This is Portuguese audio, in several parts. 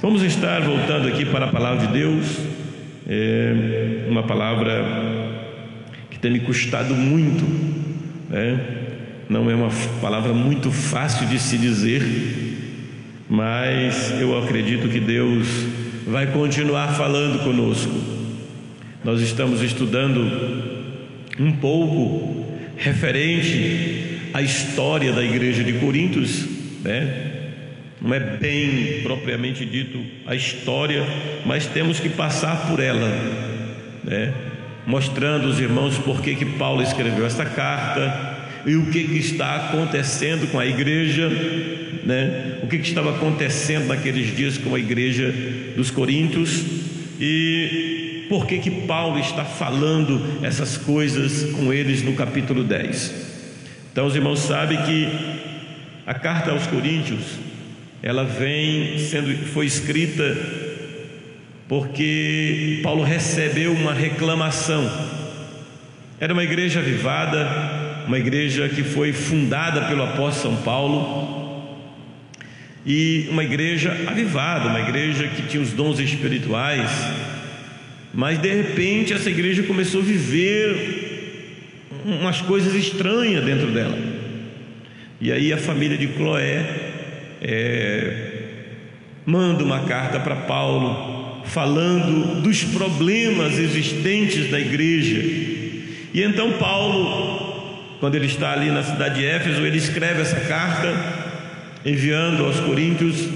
Vamos estar voltando aqui para a palavra de Deus, uma palavra que tem me custado muito, não é uma palavra muito fácil de se dizer, mas eu acredito que Deus vai continuar falando conosco. Nós estamos estudando um pouco referente à história da igreja de Coríntios, não é bem propriamente dito a história, mas temos que passar por ela, mostrando aos irmãos por que Paulo escreveu essa carta e o que está acontecendo com a igreja, o que estava acontecendo naqueles dias com a igreja dos Coríntios e por que Paulo está falando essas coisas com eles no capítulo 10. Então os irmãos sabem que a carta aos Coríntios, ela foi escrita porque Paulo recebeu uma reclamação. Era uma igreja avivada, uma igreja que foi fundada pelo apóstolo São Paulo, e uma igreja avivada, uma igreja que tinha os dons espirituais, mas de repente essa igreja começou a viver umas coisas estranhas dentro dela. E aí a família de Cloé manda uma carta para Paulo falando dos problemas existentes na igreja. E então Paulo, quando ele está ali na cidade de Éfeso, ele escreve essa carta enviando aos Coríntios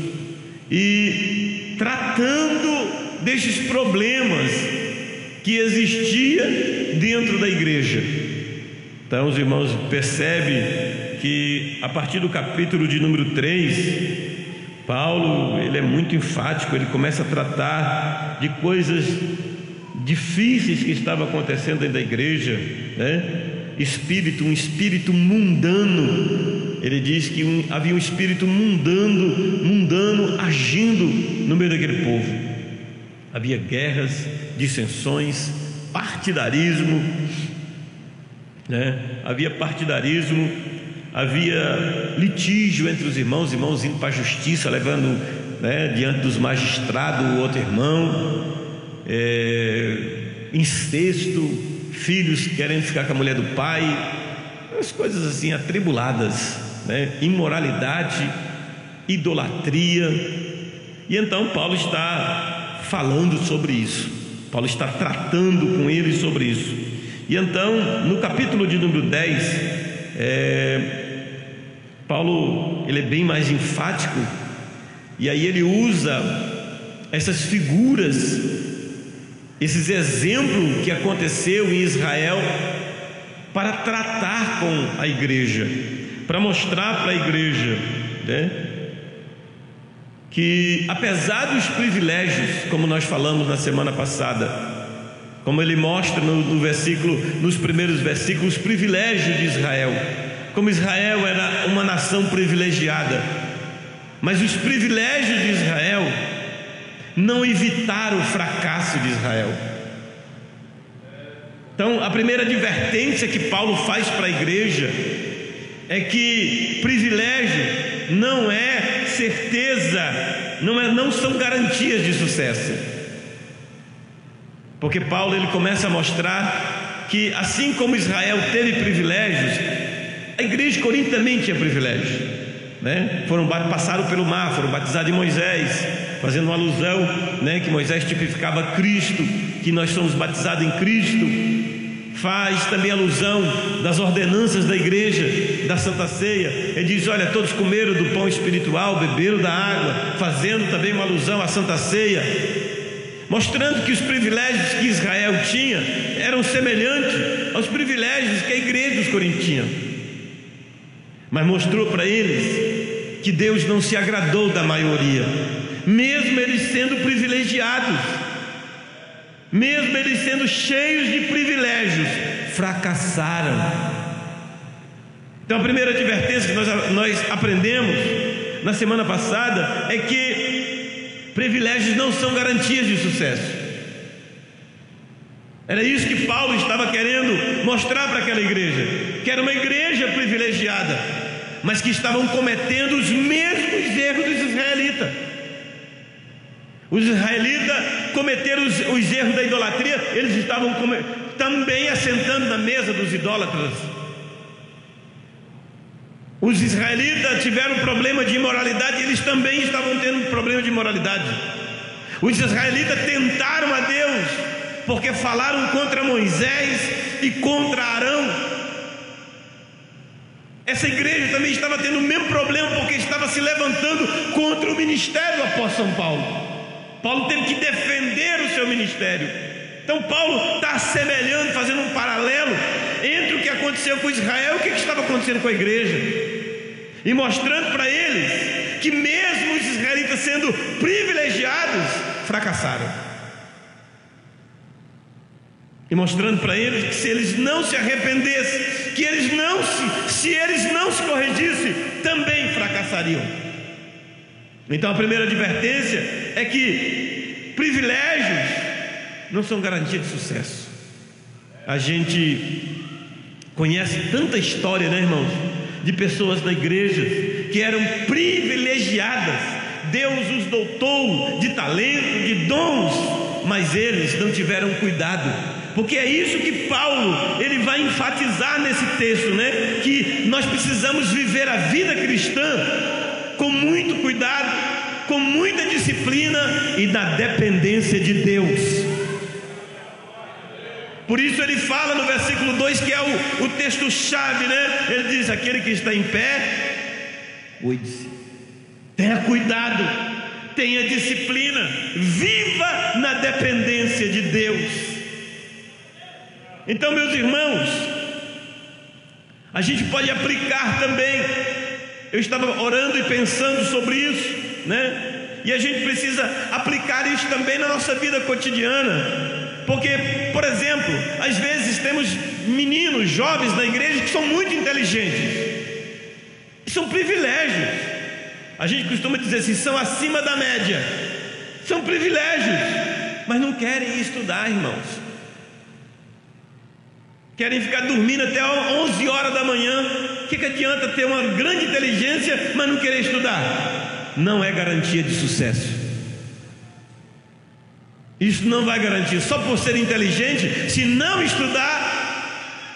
e tratando destes problemas que existia dentro da igreja. Então os irmãos percebem que a partir do capítulo de número 3, Paulo, ele é muito enfático, ele começa a tratar de coisas difíceis que estavam acontecendo dentro da igreja, um espírito mundano. Ele diz que havia um espírito mundano agindo no meio daquele povo. Havia guerras, dissensões, partidarismo, havia litígio entre os irmãos indo para a justiça, levando diante dos magistrados o outro irmão, incesto, filhos querendo ficar com a mulher do pai, as coisas assim atribuladas, imoralidade, idolatria. E então Paulo está falando sobre isso, Paulo está tratando com eles sobre isso. E então no capítulo de número 10, Paulo, ele é bem mais enfático, e aí ele usa essas figuras, esses exemplos que aconteceu em Israel, para tratar com a igreja, para mostrar para a igreja, que apesar dos privilégios, como nós falamos na semana passada, como ele mostra nos primeiros versículos, os privilégios de Israel, como Israel era uma nação privilegiada, mas os privilégios de Israel não evitaram o fracasso de Israel. Então a primeira advertência que Paulo faz para a igreja é que privilégio não é certeza, não são garantias de sucesso. Porque Paulo, ele começa a mostrar que assim como Israel teve privilégios, a igreja de Corinto também tinha privilégios, passaram pelo mar, foram batizados em Moisés, fazendo uma alusão, que Moisés tipificava Cristo, que nós somos batizados em Cristo. Faz também alusão das ordenanças da igreja, da Santa Ceia. Ele diz: olha, todos comeram do pão espiritual, beberam da água, fazendo também uma alusão à Santa Ceia, mostrando que os privilégios que Israel tinha eram semelhantes aos privilégios que a igreja dos Coríntios tinha. Mas mostrou para eles que Deus não se agradou da maioria, mesmo eles sendo privilegiados, mesmo eles sendo cheios de privilégios, fracassaram. Então a primeira advertência que nós aprendemos na semana passada é que privilégios não são garantias de sucesso. Era isso que Paulo estava querendo mostrar para aquela igreja, que era uma igreja privilegiada, mas que estavam cometendo os mesmos erros dos israelitas. Os israelitas cometeram os erros da idolatria, eles estavam também assentando na mesa dos idólatras. Os israelitas tiveram problema de imoralidade, eles também estavam tendo problema de imoralidade. Os israelitas tentaram a Deus, porque falaram contra Moisés e contra Arão. Essa igreja também estava tendo o mesmo problema, porque estava se levantando contra o ministério do apóstolo São Paulo. Paulo teve que defender o seu ministério. Então Paulo está assemelhando, fazendo um paralelo entre o que aconteceu com Israel e o que estava acontecendo com a igreja, e mostrando para eles que mesmo os israelitas sendo privilegiados, fracassaram, e mostrando para eles que se eles não se arrependessem, que eles não se eles não se corrigissem, também fracassariam. Então a primeira advertência é que privilégios não são garantia de sucesso. A gente conhece tanta história, né, irmãos, de pessoas na igreja que eram privilegiadas. Deus os dotou de talento, de dons, mas eles não tiveram cuidado, porque é isso que Paulo ele vai enfatizar nesse texto, né? Que nós precisamos viver a vida cristã com muito cuidado, com muita disciplina e na dependência de Deus. Por isso ele fala no versículo 2, que é o texto-chave, né? Ele diz: aquele que está em pé, cuide-se, tenha cuidado, tenha disciplina, viva na dependência de Deus. Então, meus irmãos, a gente pode aplicar também. Eu estava orando e pensando sobre isso, né? E a gente precisa aplicar isso também na nossa vida cotidiana. Porque, por exemplo, às vezes temos meninos, jovens na igreja que são muito inteligentes. São privilégios. A gente costuma dizer assim, são acima da média. São privilégios, mas não querem estudar, irmãos. Querem ficar dormindo até 11 horas da manhã. O que adianta ter uma grande inteligência, mas não querer estudar? Não é garantia de sucesso. Isso não vai garantir. Só por ser inteligente, se não estudar,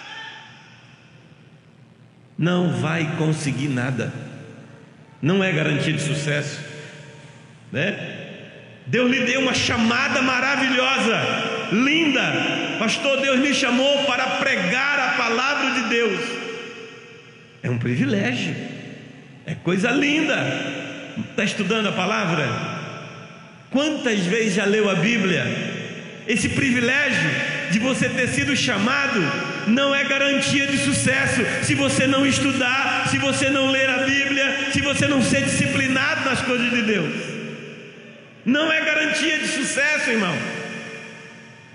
não vai conseguir nada. Não é garantia de sucesso, né? Deus lhe deu uma chamada maravilhosa, linda. Pastor, Deus me chamou para pregar a palavra de Deus. É um privilégio, é coisa linda. Está estudando a palavra? Quantas vezes já leu a Bíblia? Esse privilégio de você ter sido chamado não é garantia de sucesso se você não estudar, se você não ler a Bíblia, se você não ser disciplinado nas coisas de Deus. Não é garantia de sucesso, irmão.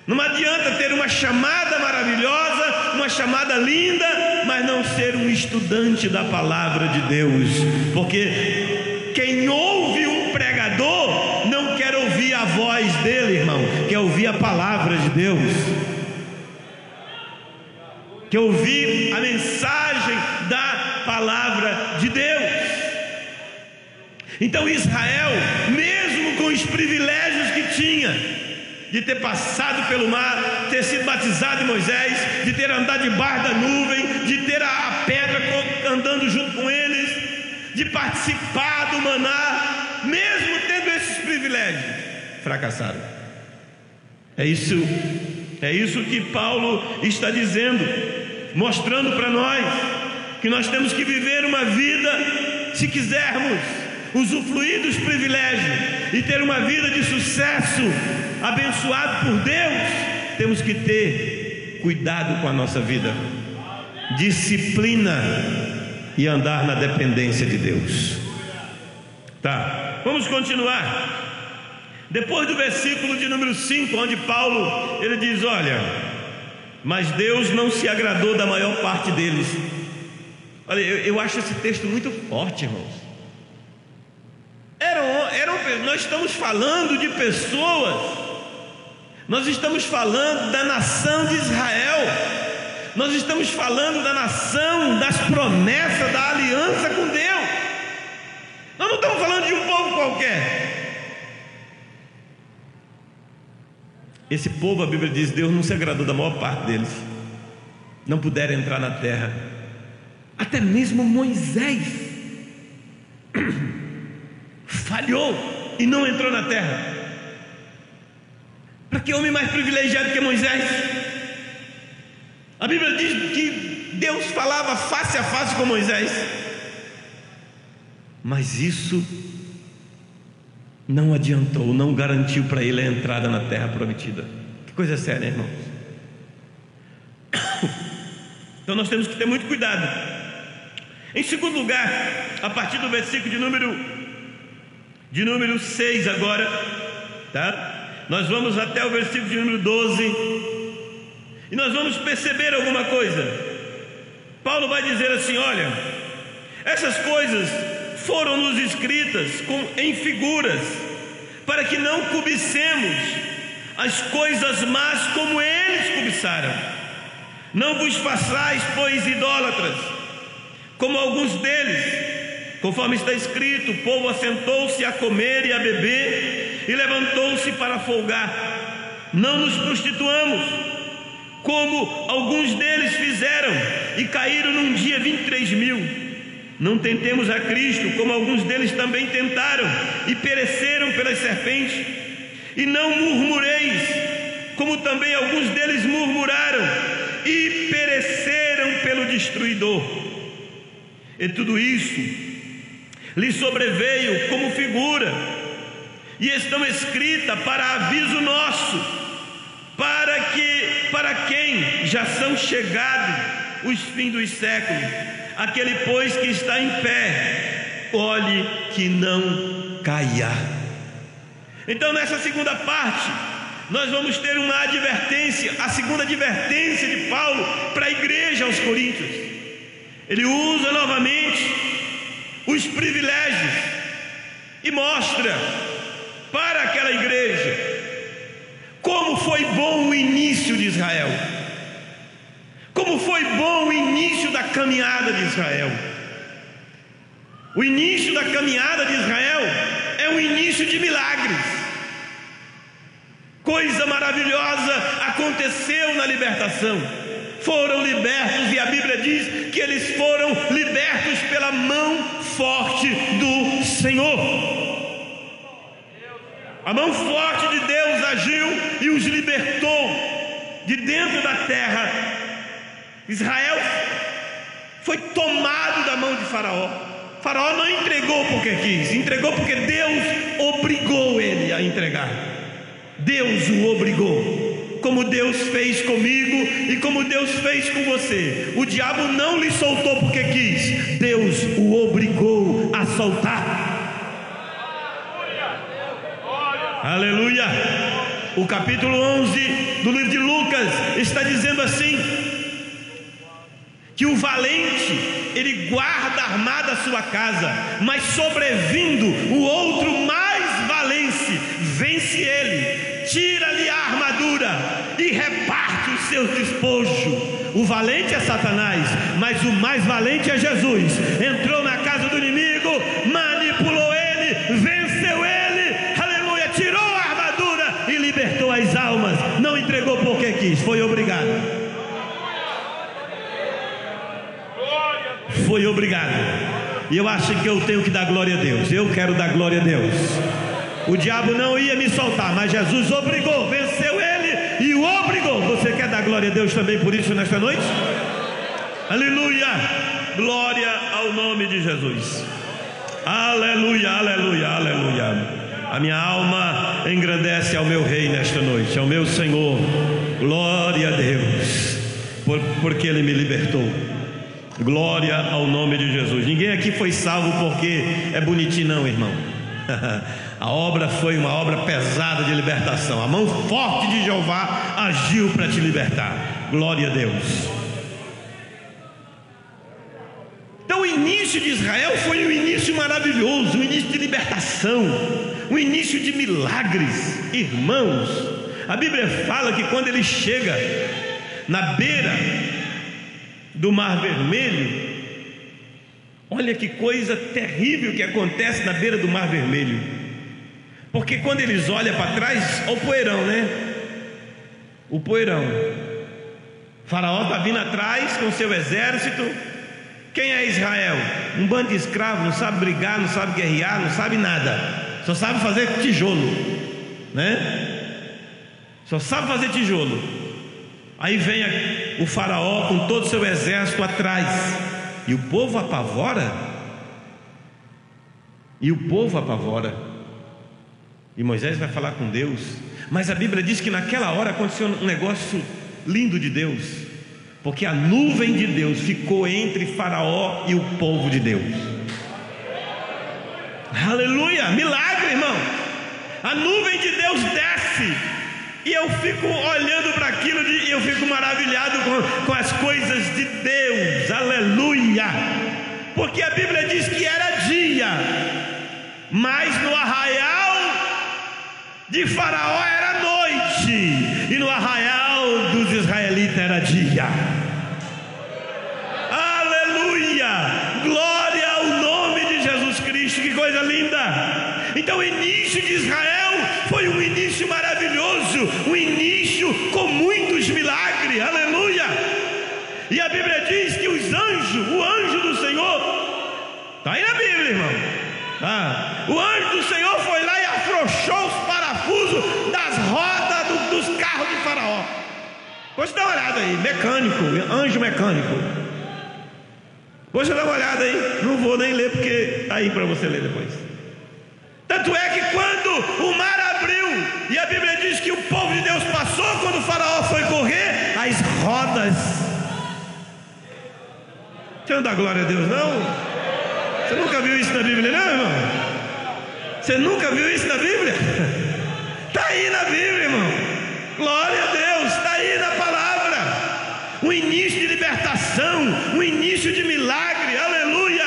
Não adianta ter uma chamada maravilhosa, uma chamada linda, mas não ser um estudante da palavra de Deus. Porque quem ouve um pregador não quer ouvir a voz dele, irmão, quer ouvir a palavra de Deus, quer ouvir a mensagem da palavra de Deus. Então Israel, mesmo com os privilégios que tinha, de ter passado pelo mar, ter sido batizado em Moisés, de ter andado debaixo da nuvem, de ter a pedra andando junto com eles, de participar do maná, mesmo tendo esses privilégios, fracassaram. É isso que Paulo está dizendo, mostrando para nós que nós temos que viver uma vida, se quisermos usufruir dos privilégios e ter uma vida de sucesso, abençoado por Deus, temos que ter cuidado com a nossa vida, disciplina e andar na dependência de Deus. Tá, vamos continuar. Depois do versículo de número 5, onde Paulo ele diz: olha, mas Deus não se agradou da maior parte deles. Olha, eu acho esse texto muito forte, irmãos. Nós estamos falando de pessoas, nós estamos falando da nação de Israel, nós estamos falando da nação, das promessas, da aliança com Deus. Nós não estamos falando de um povo qualquer. Esse povo, a Bíblia diz, Deus não se agradou da maior parte deles, não puderam entrar na terra. Até mesmo Moisés falhou e não entrou na terra. Para que homem mais privilegiado que Moisés? A Bíblia diz que Deus falava face a face com Moisés, mas isso não adiantou, não garantiu para ele a entrada na terra prometida. Que coisa séria, irmãos. Então nós temos que ter muito cuidado. Em segundo lugar, a partir do versículo de número 6 agora, tá? Nós vamos até o versículo de número 12, e nós vamos perceber alguma coisa. Paulo vai dizer assim: olha, essas coisas foram-nos escritas em figuras, para que não cobicemos as coisas más como eles cobiçaram. Não vos façais, pois, idólatras, como alguns deles, conforme está escrito: o povo assentou-se a comer e a beber, e levantou-se para folgar. Não nos prostituamos, como alguns deles fizeram, e caíram num dia 23.000. Não tentemos a Cristo, como alguns deles também tentaram, e pereceram pelas serpentes. E não murmureis, como também alguns deles murmuraram, e pereceram pelo destruidor. E tudo isso lhe sobreveio como figura, e estão escritas para aviso nosso, para quem já são chegados os fins dos séculos. Aquele, pois, que está em pé, olhe que não caia. Então, nessa segunda parte, nós vamos ter uma advertência, a segunda advertência de Paulo para a igreja aos Coríntios. Ele usa novamente os privilégios e mostra para aquela igreja como foi bom o início de Israel, como foi bom o início da caminhada de Israel. O início da caminhada de Israel é um início de milagres. Coisa maravilhosa aconteceu na libertação. Foram libertos, e a Bíblia diz que eles foram libertos pela mão forte do Senhor. A mão forte de Deus agiu e os libertou de dentro da terra. Israel foi tomado da mão de Faraó. Faraó não entregou porque quis, entregou porque Deus obrigou ele a entregar. Deus o obrigou, como Deus fez comigo e como Deus fez com você. O diabo não lhe soltou porque quis, Deus o obrigou a soltar. Aleluia. O capítulo 11 do livro de Lucas está dizendo assim: que o valente, ele guarda armada a sua casa, mas sobrevindo o outro mais valente, vence ele, tira-lhe a armadura e reparte os seus despojos. O valente é Satanás, mas o mais valente é Jesus. Entrou na casa do inimigo, manipulou ele, venceu ele, aleluia, tirou a armadura e libertou as almas. Não entregou porque quis, foi obrigado. Foi obrigado. E eu acho que eu tenho que dar glória a Deus. Eu quero dar glória a Deus. O diabo não ia me soltar, mas Jesus obrigou, venceu ele e o obrigou. Você quer dar glória a Deus também por isso nesta noite? Aleluia. Glória ao nome de Jesus. Aleluia, aleluia, aleluia. A minha alma engrandece ao meu Rei nesta noite, ao meu Senhor. Glória a Deus, porque Ele me libertou. Glória ao nome de Jesus. Ninguém aqui foi salvo porque é bonitinho, não, irmão. A obra foi uma obra pesada de libertação. A mão forte de Jeová agiu para te libertar. Glória a Deus. Então o início de Israel foi um início maravilhoso, um início de libertação, um início de milagres. Irmãos, a Bíblia fala que quando ele chega na beira do Mar Vermelho, olha que coisa terrível que acontece na beira do Mar Vermelho. Porque quando eles olham para trás, olha o poeirão, né? o poeirão. Faraó está vindo atrás com seu exército. Quem é Israel? Um bando de escravos, não sabe brigar, não sabe guerrear, não sabe nada, só sabe fazer tijolo, né? Só sabe fazer tijolo. Aí vem o faraó com todo o seu exército atrás, e o povo apavora. E Moisés vai falar com Deus. Mas a Bíblia diz que naquela hora aconteceu um negócio lindo de Deus, porque a nuvem de Deus ficou entre Faraó e o povo de Deus. Aleluia, milagre, irmão. A nuvem de Deus desce, e eu fico olhando para aquilo, e eu fico maravilhado com as coisas de Deus. Aleluia. Porque a Bíblia diz que era dia, mas no arraial de Faraó era noite, e no arraial dos israelitas era dia. Aleluia, glória ao nome de Jesus Cristo. Que coisa linda. Então o início de Israel foi um início maravilhoso, um início com muitos milagres. Aleluia. E a Bíblia diz que o anjo do Senhor, está aí na Bíblia, irmão, o anjo do Senhor foi lá e afrouxou os parafusos das rodas dos carros de Faraó. Depois dá uma olhada aí, anjo mecânico. Depois dá uma olhada aí, não vou nem ler porque está aí para você ler depois. Tanto é que quando o mar abriu, e a Bíblia diz que o povo de Deus passou, quando o Faraó foi correr, as rodas. Você não dá glória a Deus, não? Você nunca viu isso na Bíblia, não, irmão? Você nunca viu isso na Bíblia? Está aí na Bíblia, irmão. Glória a Deus, está aí na palavra. Um início de libertação, um início de milagre. Aleluia.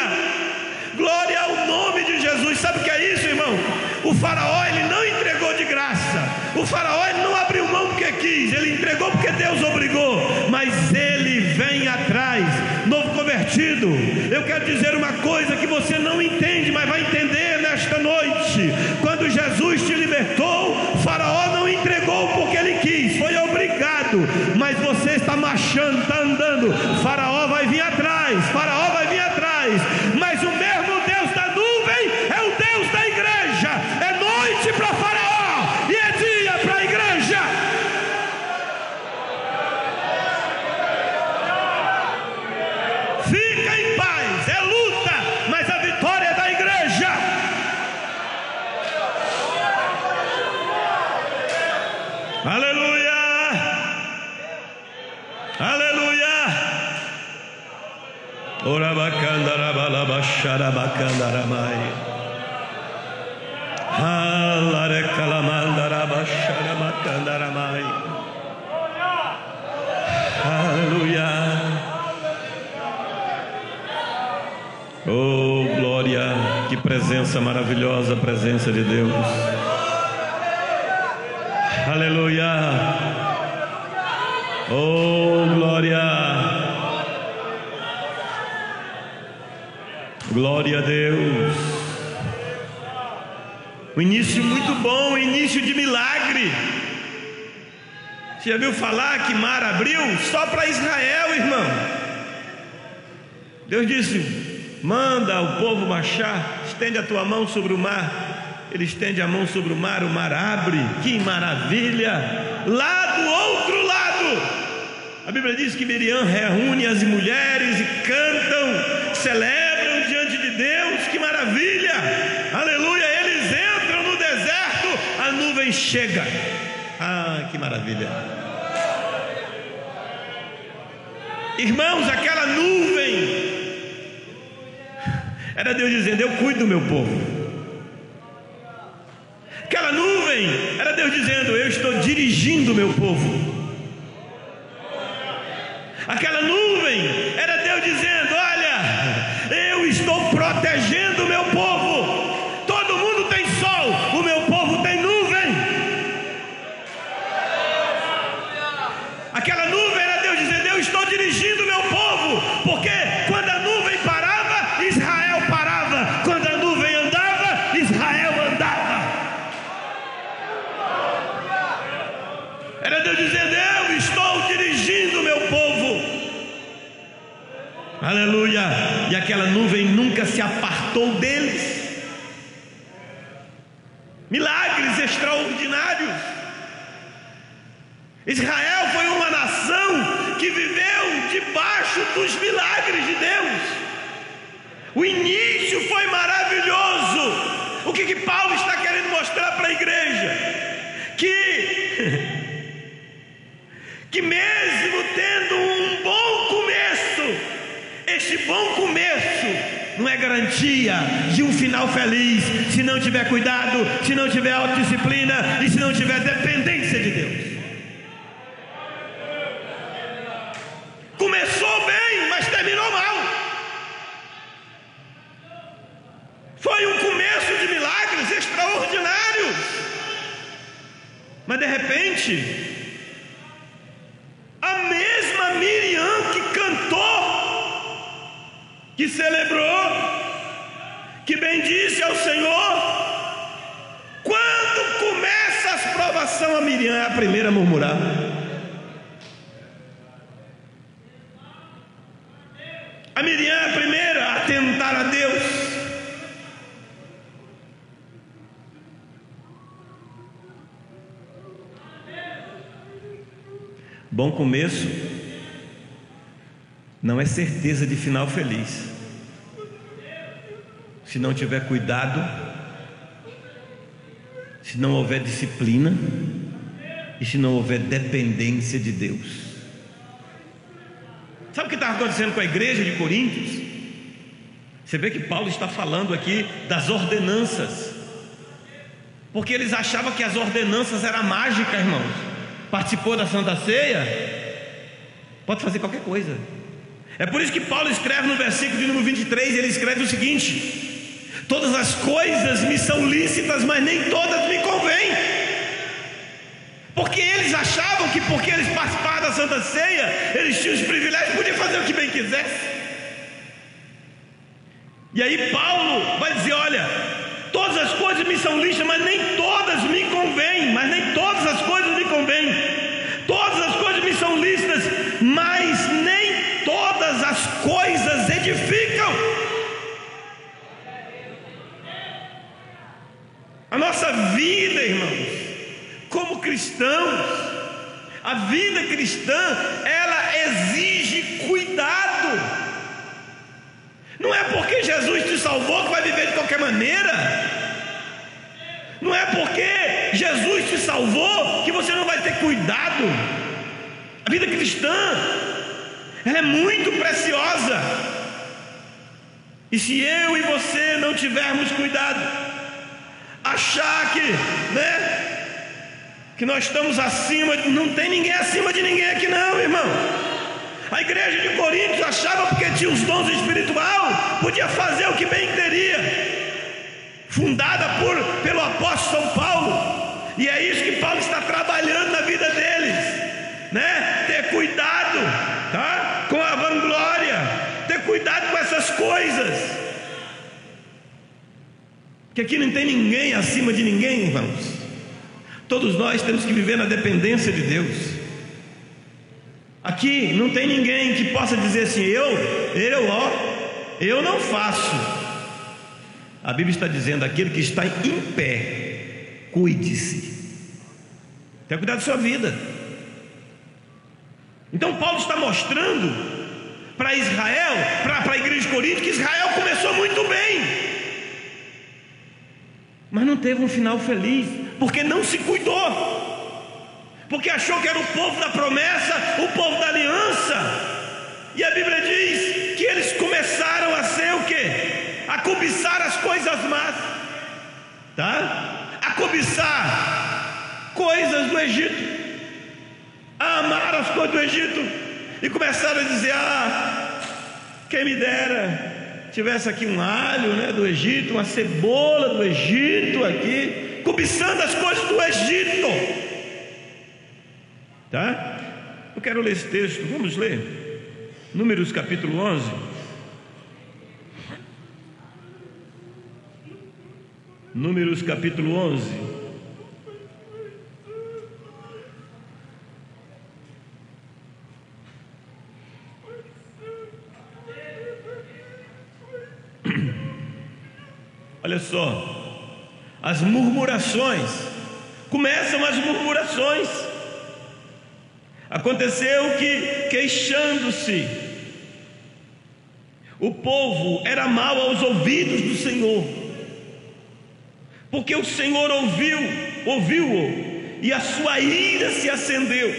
Glória ao nome de Jesus. Sabe o que é isso, irmão? O Faraó, ele não entregou de graça. O Faraó, ele não abriu mão porque quis, ele entregou porque Deus obrigou. Mas ele vem atrás. Novo convertido, eu quero dizer uma coisa que você não entende, mas vai entender nesta noite. Quando Jesus te libertou, o Faraó não entregou porque ele quis, foi obrigado. Mas você está marchando, está andando, Faraó vai vir atrás, Faraó vai vir atrás. Mas o mesmo Deus da nuvem é o Deus da igreja. É noite para Faraó e é dia para a igreja. Fica em paz, é luta, mas a vitória é da igreja. Aleluia, aleluia. Orabacandarabalabaxarabacandaramai, alarecalamandarabacharabacandaramai. Aleluia. Oh, glória, que presença maravilhosa, a presença de Deus. Aleluia. Oh, glória. Glória a Deus. Um início muito bom, um início de milagre. Você já viu falar que mar abriu só para Israel, irmão? Deus disse: manda o povo marchar, estende a tua mão sobre o mar. Ele estende a mão sobre o mar abre. Que maravilha! Lá do outro lado, a Bíblia diz que Miriam reúne as mulheres e cantam, celebram diante de Deus. Que maravilha! Aleluia! Eles entram no deserto, a nuvem chega. Ah, que maravilha! Irmãos, aquela nuvem era Deus dizendo: eu cuido do meu povo. Aquela nuvem era Deus dizendo: eu estou dirigindo o meu povo. Aquela nuvem era Deus dizendo: olha, eu estou protegendo o meu povo. Todo mundo tem sol, o meu povo tem nuvem. Aquela nuvem era Deus dizendo: eu estou dirigindo o meu povo. Porque quando a nuvem parava, Israel parava. Quando a nuvem andava, Israel andava. Era Deus dizendo: eu aleluia, e aquela nuvem nunca se apartou deles. Milagres extraordinários. Israel foi uma nação que viveu debaixo dos milagres de Deus. O início foi maravilhoso. O que Paulo está querendo mostrar para a igreja? Que mesmo tendo um bom começo, este bom começo não é garantia de um final feliz, se não tiver cuidado, se não tiver autodisciplina e se não tiver dependência de Deus. Começou bem, mas terminou mal. Foi um começo de milagres extraordinários, mas de repente a mesma Miriam que cantou, que celebrou, que bendisse ao Senhor, quando começa as provações, a Miriam é a primeira a murmurar. A Miriam é a primeira a tentar a Deus. Bom começo não é certeza de final feliz. Se não tiver cuidado, se não houver disciplina e se não houver dependência de Deus. Sabe o que estava acontecendo com a igreja de Coríntios? Você vê que Paulo está falando aqui das ordenanças, porque eles achavam que as ordenanças eram mágicas, irmãos. Participou da Santa Ceia, pode fazer qualquer coisa. É por isso que Paulo escreve no versículo de número 23, ele escreve o seguinte: todas as coisas me são lícitas, mas nem todas me convêm. Porque eles achavam que porque eles participavam da Santa Ceia, eles tinham os privilégios, podiam fazer o que bem quisesse. E aí Paulo vai dizer: olha, todas as coisas me são lícitas, mas nem todas me convêm. Mas nem todas as coisas me convêm. Todas as coisas me são lícitas, mas nem todas as coisas edificam. A nossa vida, irmãos, como cristãos, a vida cristã, ela exige cuidado. Não é porque Jesus te salvou que vai viver de qualquer maneira. Não é porque Jesus te salvou que você não vai ter cuidado. A vida cristã, ela é muito preciosa. E se eu e você não tivermos cuidado, achar que nós estamos acima, não tem ninguém acima de ninguém aqui não, irmão. A igreja de Coríntios achava porque tinha os dons espirituais, podia fazer o que bem queria. Fundada pelo apóstolo São Paulo. E é isso que Paulo está trabalhando na vida deles, né? Ter cuidado, tá? Com a vanglória, ter cuidado com essas coisas, que aqui não tem ninguém acima de ninguém, irmãos. Todos nós temos que viver na dependência de Deus. Aqui não tem ninguém que possa dizer assim: eu não faço. A Bíblia está dizendo: aquele que está em pé, cuide-se, tenha cuidado da sua vida. Então Paulo está mostrando para Israel, para a igreja de Corinto, que Israel começou muito bem, mas não teve um final feliz, porque não se cuidou, porque achou que era o povo da promessa, o povo da aliança. E a Bíblia diz que eles começaram a ser o quê? A cobiçar as coisas más, tá? A cobiçar coisas do Egito, a amar as coisas do Egito, e começaram a dizer: quem me dera tivesse aqui um alho, né, do Egito, uma cebola do Egito aqui, cobiçando as coisas do Egito, tá? Eu quero ler esse texto, vamos ler Números capítulo 11. Números capítulo 11. Olha só, as murmurações, começam as murmurações. Aconteceu que, queixando-se, o povo era mau aos ouvidos do Senhor, porque o Senhor ouviu-o, e a sua ira se acendeu,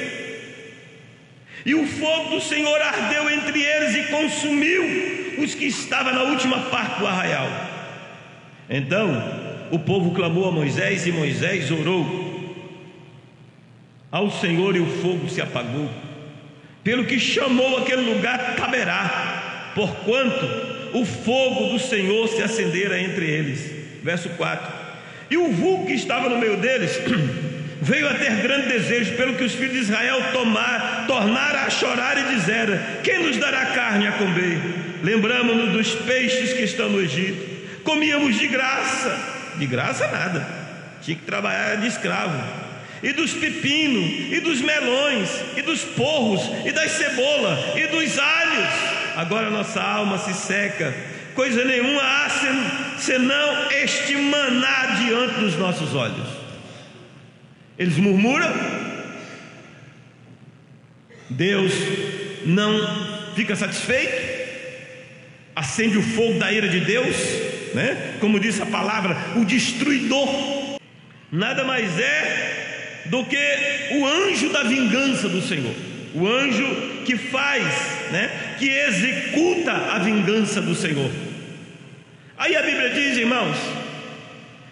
e o fogo do Senhor ardeu entre eles e consumiu os que estavam na última parte do arraial. Então o povo clamou a Moisés, e Moisés orou ao Senhor, e o fogo se apagou, pelo que chamou aquele lugar Taberá, porquanto o fogo do Senhor se acendera entre eles. Verso 4: e o vulgo que estava no meio deles veio a ter grande desejo, pelo que os filhos de Israel tornaram a chorar e disseram: quem nos dará carne a comer? Lembramos-nos dos peixes que estão no Egito, comíamos de graça nada, tinha que trabalhar de escravo, e dos pepinos, e dos melões, e dos porros, e das cebolas, e dos alhos. Agora nossa alma se seca, coisa nenhuma há senão este maná diante dos nossos olhos. Eles murmuram, Deus não fica satisfeito, acende o fogo da ira de Deus, né? Como diz a palavra, o destruidor nada mais é do que o anjo da vingança do Senhor, o anjo que faz, né? Que executa a vingança do Senhor. Aí a Bíblia diz, irmãos,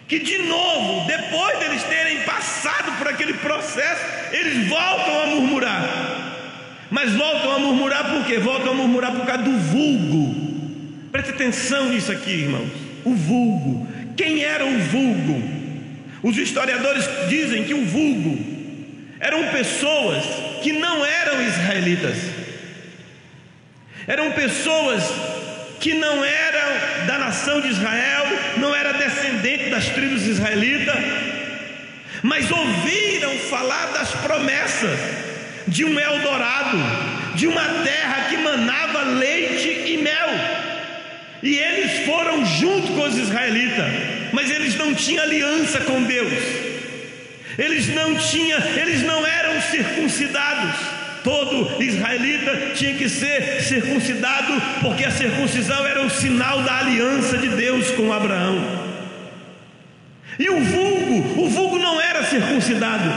que de novo, depois deles terem passado por aquele processo, eles voltam a murmurar. Mas voltam a murmurar por quê? Voltam a murmurar por causa do vulgo. Preste atenção nisso aqui, irmãos. O vulgo. Quem era o vulgo? Os historiadores dizem que o vulgo eram pessoas que não eram israelitas, eram pessoas que não eram da nação de Israel, não era descendente das tribos israelitas, mas ouviram falar das promessas de um Eldorado, de uma terra que manava leite e mel, e eles foram junto com os israelitas, mas eles não tinham aliança com Deus, eles não eram circuncidados. Todo israelita tinha que ser circuncidado, porque a circuncisão era o sinal da aliança de Deus com Abraão. E o vulgo não era circuncidado,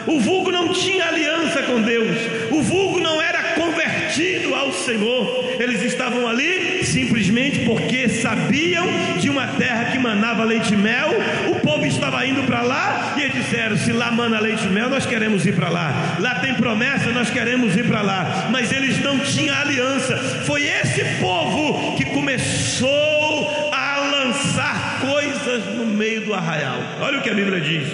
o vulgo não tinha aliança com Deus, o vulgo não era convertido ao Senhor. Eles estavam ali simplesmente porque sabiam de uma terra que manava leite e mel. O povo estava indo para lá e eles disseram: se lá mana leite e mel, nós queremos ir para lá, lá tem promessa, nós queremos ir para lá. Mas eles não tinham aliança. Foi esse povo que começou a lançar coisas no meio do arraial. Olha o que a Bíblia diz: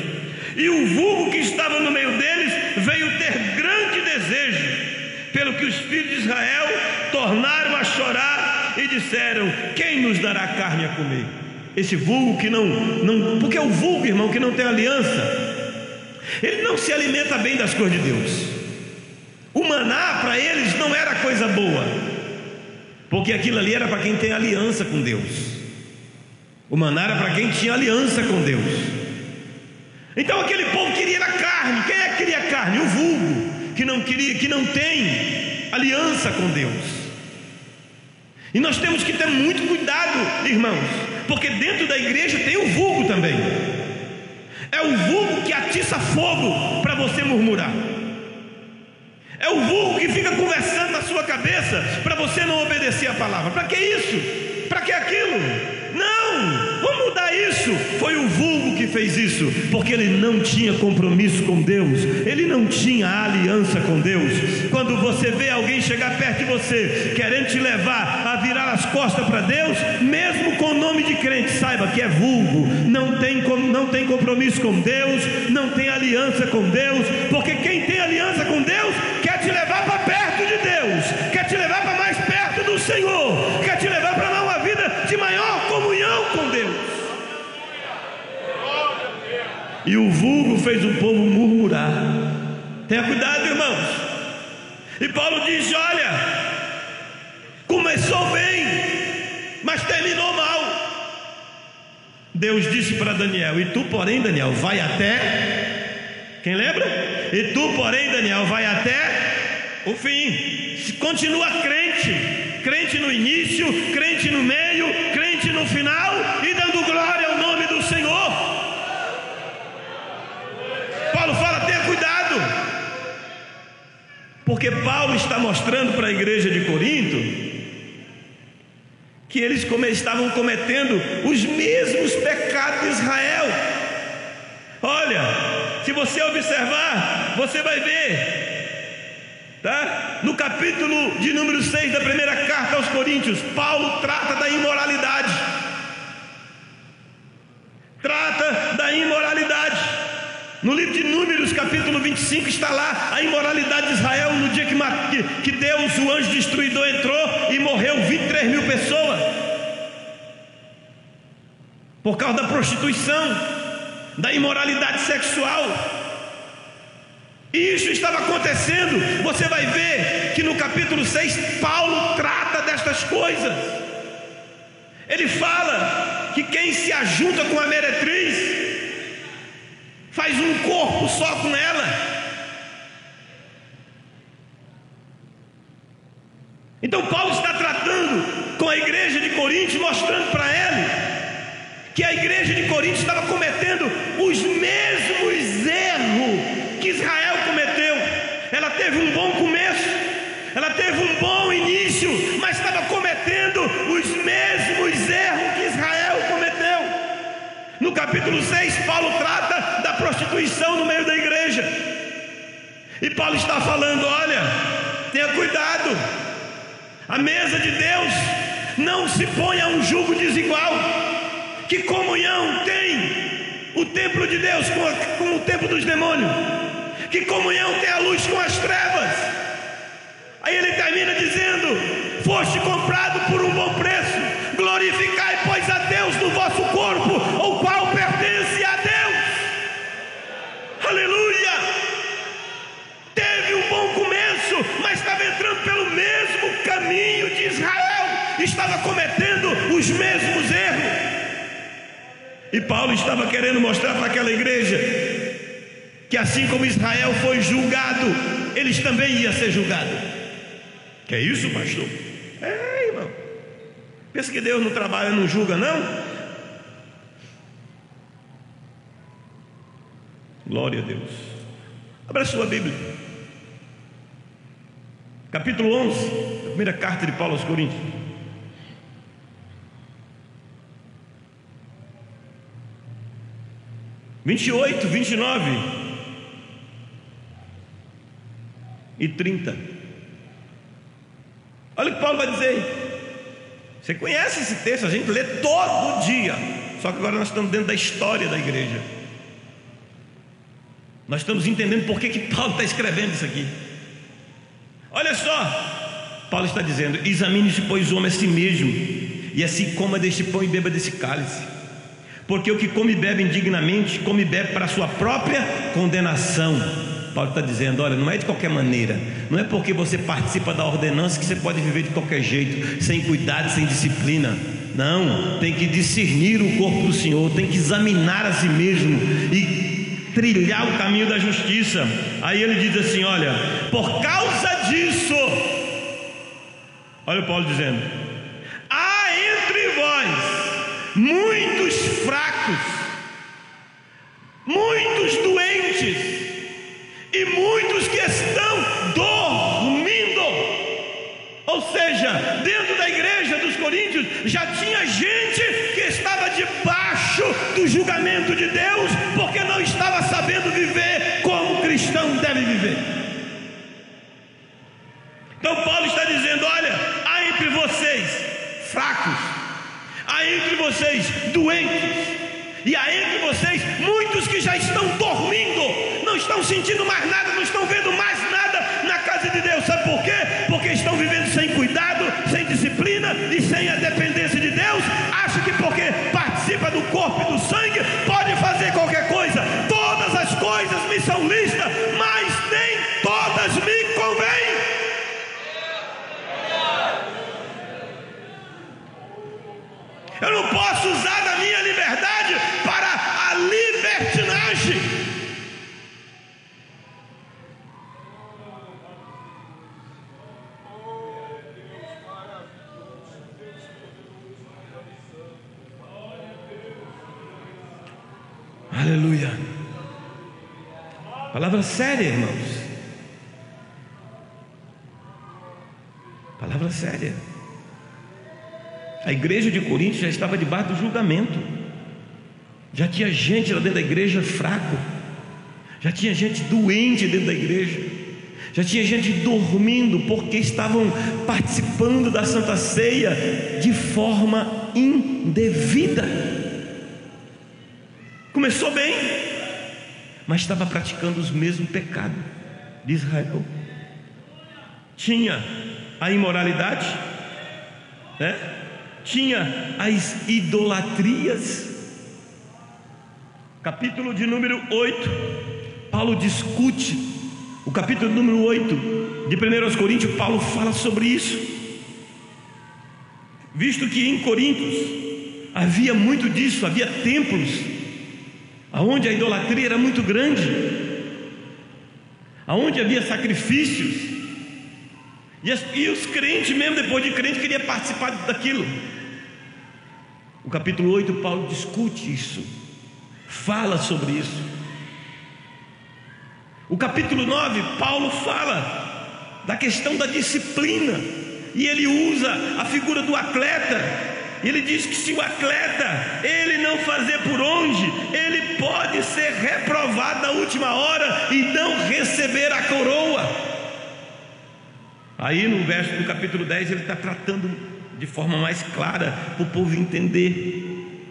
e o vulgo que estava no meio deles veio ter grande desejo, pelo que os filhos de Israel tornaram a chorar e disseram: quem nos dará carne a comer? Esse vulgo que não, porque o vulgo, irmão, que não tem aliança, ele não se alimenta bem das coisas de Deus. O maná para eles não era coisa boa, porque aquilo ali era para quem tem aliança com Deus. O maná era para quem tinha aliança com Deus. Então aquele povo queria a carne. Quem é que queria carne? O vulgo que não queria, que não tem aliança com Deus. E nós temos que ter muito cuidado, irmãos, porque dentro da igreja tem o vulgo também. É o vulgo que atiça fogo para você murmurar. É o vulgo que fica conversando na sua cabeça para você não obedecer a palavra. Para que isso? Para que aquilo? Não, vamos mudar isso. Foi o vulgo que fez isso, porque ele não tinha compromisso com Deus, ele não tinha aliança com Deus. Quando você vê alguém chegar perto de você querendo te levar a virar as costas para Deus, mesmo com o nome de crente, saiba que é vulgo, não tem compromisso com Deus, não tem aliança com Deus, porque quem tem aliança com Deus quer te levar para perto de Deus, quer te levar para mais perto do Senhor, quer te levar para uma vida de maior comunhão com Deus. E o vulgo fez o povo murmurar. Tenha cuidado, irmãos. E Paulo diz: olha, começou bem, mas terminou mal. Deus disse para Daniel: e tu, porém, Daniel, vai até... Quem lembra? E tu, porém, Daniel, vai até o fim. Continua crente, crente no início, crente no meio, crente no final, e dando glória ao nome do Senhor. Paulo fala: tenha cuidado, porque Paulo está mostrando para a igreja de Corinto que eles estavam cometendo os mesmos pecados de Israel. Olha, se você observar, você vai ver, tá? No capítulo de número 6 da primeira carta aos Coríntios, Paulo trata da imoralidade. No livro de Números, capítulo 25, está lá a imoralidade de Israel no dia que Deus, o anjo destruidor, entrou e morreu 23 mil pessoas por causa da prostituição, da imoralidade sexual. E isso estava acontecendo. Você vai ver que no capítulo 6 Paulo trata destas coisas. Ele fala que quem se ajunta com a meretriz faz um corpo só com ela. Então Paulo está tratando com a igreja de Corinto, mostrando para ele que a igreja de Corinto estava cometendo os mesmos erros que Israel cometeu. Ela teve um bom começo, ela teve um bom início, mas estava cometendo os mesmos erros que Israel cometeu. No capítulo 6, Paulo trata da prostituição no meio da igreja. E Paulo está falando: olha, tenha cuidado, a mesa de Deus não se põe a um jugo desigual. Que comunhão tem o templo de Deus com o templo dos demônios? Que comunhão tem a luz com as trevas? Aí ele termina dizendo: foste comprado por um bom preço, glorificai pois a Deus no vosso corpo, o qual pertence a Deus. Aleluia! Teve um bom começo, mas estava entrando pelo mesmo caminho de Israel, estava cometendo os mesmos erros. E Paulo estava querendo mostrar para aquela igreja que assim como Israel foi julgado, eles também iam ser julgados. Que é isso, pastor? É, irmão. Pensa que Deus não trabalha, não julga, não? Glória a Deus. Abra a sua Bíblia, capítulo 11, a primeira carta de Paulo aos Coríntios. Vinte e 28, 29 e 30. Olha o que Paulo vai dizer. Você conhece esse texto, a gente lê todo dia. Só que agora nós estamos dentro da história da igreja. Nós estamos entendendo por que Paulo está escrevendo isso aqui. Olha só, Paulo está dizendo: examine-se pois o homem a si mesmo, e assim coma deste pão e beba desse cálice. Porque o que come e bebe indignamente, come e bebe para a sua própria condenação. Paulo está dizendo: olha, não é de qualquer maneira, não é porque você participa da ordenança que você pode viver de qualquer jeito, sem cuidado, sem disciplina. Não, tem que discernir o corpo do Senhor, tem que examinar a si mesmo e trilhar o caminho da justiça. Aí ele diz assim: olha, por causa disso, olha o Paulo dizendo: há entre vós muitos fracos, muitos doentes e muitos que estão dormindo. Ou seja, dentro da igreja dos Coríntios já tinha gente que estava debaixo do julgamento de Deus, porque não estava sabendo viver como o cristão deve viver. Então Paulo está dizendo: olha, há entre vocês fracos, há entre vocês doentes, e há entre vocês muitos que já estão dormindo, não estão sentindo mais nada, não estão vendo mais nada na casa de Deus. Sabe por quê? Porque estão vivendo sem cuidado, sem disciplina e sem a dependência de Deus. Acha que porque participa do corpo e do sangue pode fazer qualquer coisa. Todas as coisas me são listas, mas nem todas me convêm. Eu não posso usar da minha liberdade Palavra séria, irmãos. Palavra séria. A igreja de Corinto já estava debaixo do julgamento. Já tinha gente lá dentro da igreja fraco. Já tinha gente doente dentro da igreja. Já tinha gente dormindo porque estavam participando da Santa Ceia de forma indevida. Começou bem, mas estava praticando os mesmos pecados de Israel. Tinha a imoralidade, né? Tinha as idolatrias. Capítulo de número 8, Paulo discute. O capítulo número 8 de 1 Coríntios, Paulo fala sobre isso. Visto que em Coríntios havia muito disso, havia templos aonde a idolatria era muito grande, aonde havia sacrifícios, e os crentes, mesmo depois de crente, queriam participar daquilo. O capítulo 8, Paulo discute isso, fala sobre isso. O capítulo 9, Paulo fala da questão da disciplina, e ele usa a figura do atleta. Ele diz que se o atleta ele não fazer por onde, ele pode ser reprovado na última hora e não receber a coroa. Aí no verso do capítulo 10 ele está tratando de forma mais clara para o povo entender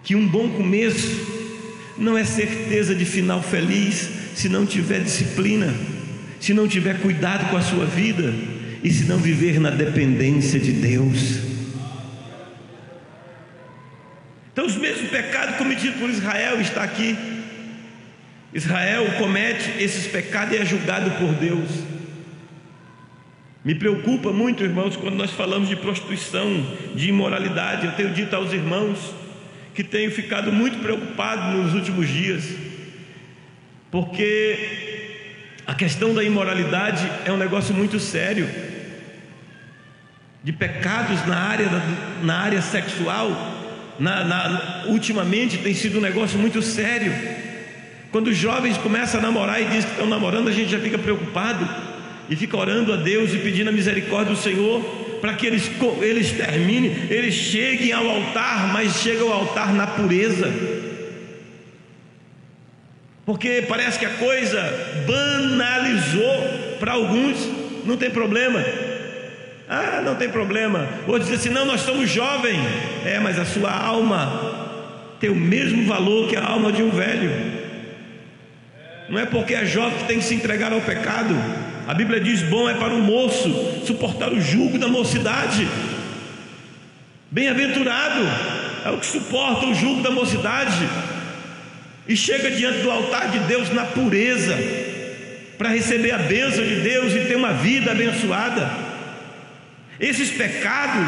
que um bom começo não é certeza de final feliz se não tiver disciplina, se não tiver cuidado com a sua vida e se não viver na dependência de Deus. Então os mesmos pecados cometidos por Israel está aqui. Israel comete esses pecados e é julgado por Deus. Me preocupa muito, irmãos, quando nós falamos de prostituição, de imoralidade. Eu tenho dito aos irmãos que tenho ficado muito preocupado nos últimos dias, porque a questão da imoralidade é um negócio muito sério. De pecados na área sexual, ultimamente tem sido um negócio muito sério. Quando os jovens começam a namorar e dizem que estão namorando, a gente já fica preocupado e fica orando a Deus e pedindo a misericórdia do Senhor para que eles terminem, eles cheguem ao altar, mas chegam ao altar na pureza, porque parece que a coisa banalizou para alguns. Não tem problema. Não tem problema. Vou dizer assim, não, nós somos jovens. Mas a sua alma tem o mesmo valor que a alma de um velho. Não é porque é jovem que tem que se entregar ao pecado. A Bíblia diz: bom é para o moço suportar o jugo da mocidade. Bem-aventurado é o que suporta o jugo da mocidade e chega diante do altar de Deus na pureza, para receber a bênção de Deus e ter uma vida abençoada. Esses pecados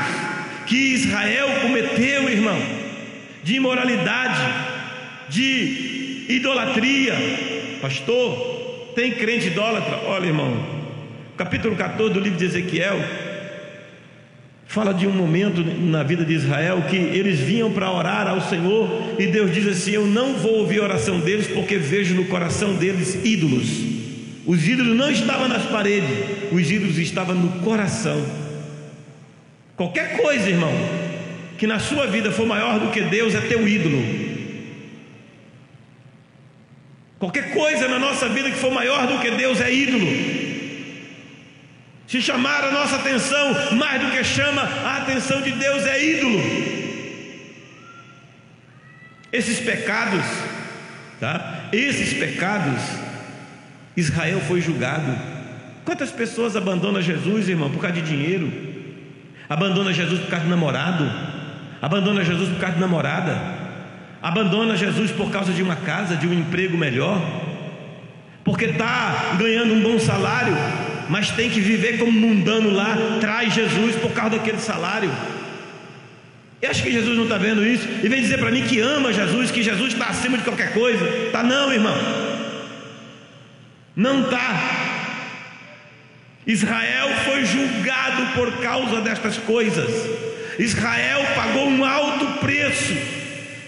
que Israel cometeu, irmão, de imoralidade, de idolatria. Pastor, tem crente idólatra? Olha, irmão, capítulo 14 do livro de Ezequiel fala de um momento na vida de Israel que eles vinham para orar ao Senhor e Deus diz assim: eu não vou ouvir a oração deles porque vejo no coração deles ídolos. Os ídolos não estavam nas paredes, os ídolos estavam no coração. Qualquer coisa, irmão, que na sua vida for maior do que Deus é teu ídolo. Qualquer coisa na nossa vida que for maior do que Deus é ídolo. Se chamar a nossa atenção mais do que chama a atenção de Deus é ídolo. Esses pecados, tá? Esses pecados, Israel foi julgado. Quantas pessoas abandonam Jesus, irmão, por causa de dinheiro? Abandona Jesus por causa de namorado, abandona Jesus por causa de namorada, abandona Jesus por causa de uma casa, de um emprego melhor, porque está ganhando um bom salário, mas tem que viver como mundano lá. Traz Jesus por causa daquele salário. Eu acho que Jesus não está vendo isso e vem dizer para mim que ama Jesus, que Jesus está acima de qualquer coisa. Tá não, irmão, não está. Israel foi julgado por causa destas coisas. Israel pagou um alto preço,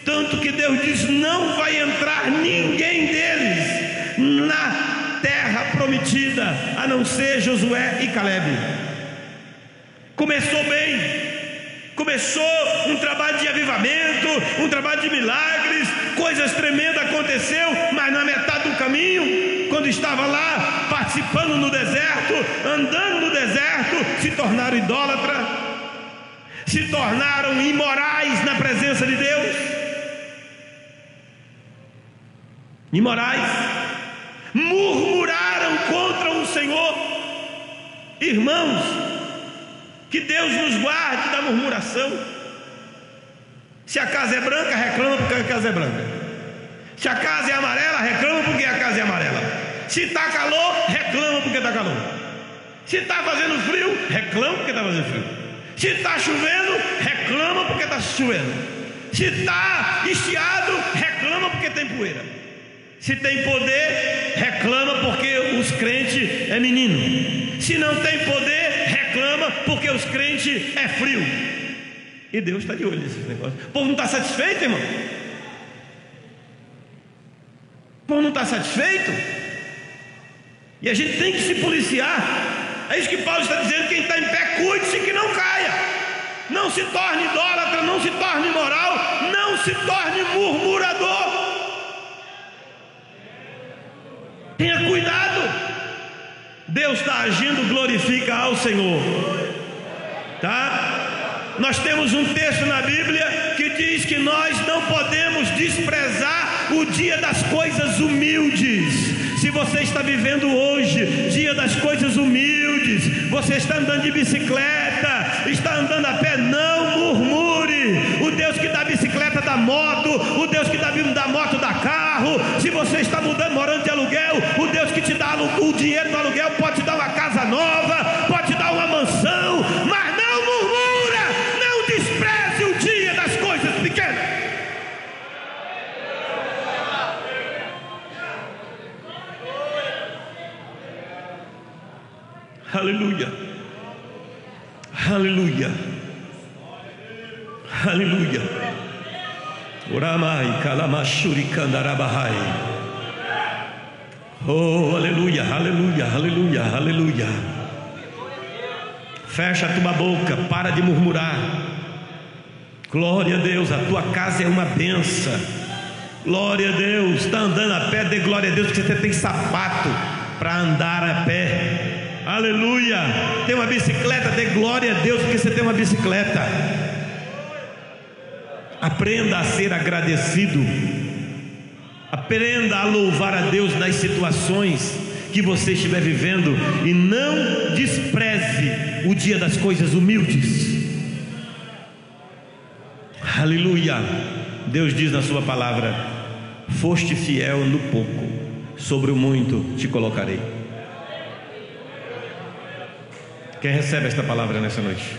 tanto que Deus diz: não vai entrar ninguém deles na prometida, a não ser Josué e Caleb. Começou bem, começou um trabalho de avivamento, um trabalho de milagres, coisas tremendas aconteceu, mas na metade do caminho, quando estava lá participando no deserto, andando no deserto, se tornaram idólatras, se tornaram imorais na presença de Deus, imorais, murmuraram contra o Senhor. Irmãos, que Deus nos guarde da murmuração. Se a casa é branca, reclama porque a casa é branca. Se a casa é amarela, reclama porque a casa é amarela. Se está calor, reclama porque está calor. Se está fazendo frio, reclama porque está fazendo frio. Se está chovendo, reclama porque está chovendo. Se está estiado, reclama porque tem poeira. Se tem poder, reclama porque os crentes é menino. Se não tem poder, reclama porque os crentes é frio. E Deus está de olho nesses negócios. O povo não está satisfeito, irmão? O povo não está satisfeito? E a gente tem que se policiar. É isso que Paulo está dizendo: quem está em pé, cuide-se que não caia. Não se torne idólatra, não se torne imoral, não se torne murmurador. Tenha cuidado. Deus está agindo, glorifica ao Senhor, tá? Nós temos um texto na Bíblia que diz que nós não podemos desprezar o dia das coisas humildes. Se você está vivendo hoje dia das coisas humildes, você está andando de bicicleta, está andando a pé, não murmure. O Deus que dá bicicleta dá moto, o Deus que dá moto dá carro. Se você está morando de aluguel, o Deus que te dá o dinheiro do aluguel pode te dar uma casa nova, pode te dar uma mansão. Mas não murmura, não despreze o dia das coisas pequenas. Aleluia, aleluia, aleluia. Uramai kalamashuri kandarabahai. Oh, aleluia, aleluia, aleluia, aleluia. Fecha a tua boca, para de murmurar. Glória a Deus, a tua casa é uma benção. Glória a Deus, está andando a pé, dê glória a Deus, porque você tem sapato para andar a pé. Aleluia. Tem uma bicicleta, dê glória a Deus porque você tem uma bicicleta. Aprenda a ser agradecido. Aprenda a louvar a Deus nas situações que você estiver vivendo, e não despreze o dia das coisas humildes. Aleluia. Deus diz na sua palavra: foste fiel no pouco, sobre o muito te colocarei. Quem recebe esta palavra nessa noite?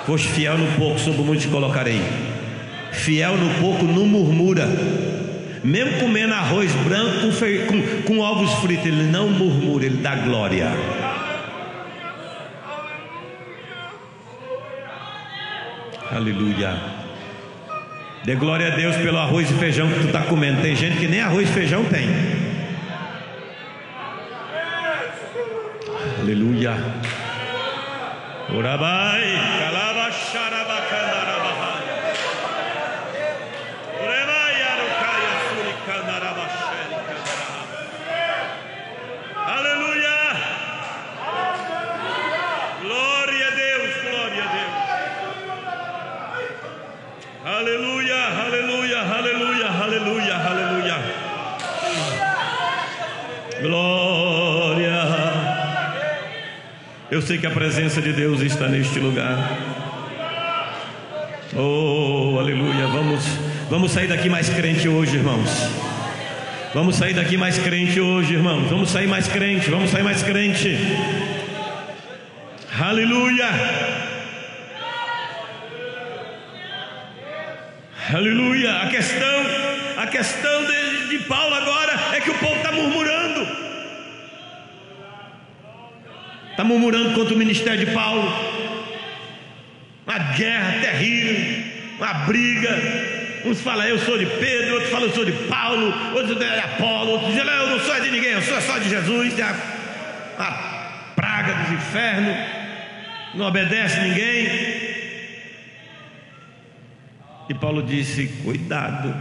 Foste fiel no pouco, sobre o muito te colocarei. Fiel no pouco não murmura. Mesmo comendo arroz branco com ovos fritos, ele não murmura, ele dá glória. Aleluia. Dê glória a Deus pelo arroz e feijão que tu está comendo. Tem gente que nem arroz e feijão tem. Aleluia. Urabai, kalabasharabakandarabahai. Urebai arukaya surikandarabasharikandarabahai. Aleluia. Glória a Deus, glória a Deus. Aleluia, aleluia, aleluia, aleluia, aleluia. Glória. Eu sei que a presença de Deus está neste lugar. Oh, aleluia. Vamos sair daqui mais crente hoje, irmãos. Vamos sair daqui mais crente hoje, irmãos. Vamos sair mais crente, vamos sair mais crente. Aleluia. Aleluia. A questão de Paulo agora é que o povo está murmurando. Está murmurando contra o ministério de Paulo. Uma guerra terrível, uma briga. Uns falam, eu sou de Pedro, outros falam, eu sou de Paulo, outros de Apolo, outros dizem, eu não sou de ninguém, eu sou só de Jesus. É a praga dos infernos, não obedece ninguém. E Paulo disse, cuidado,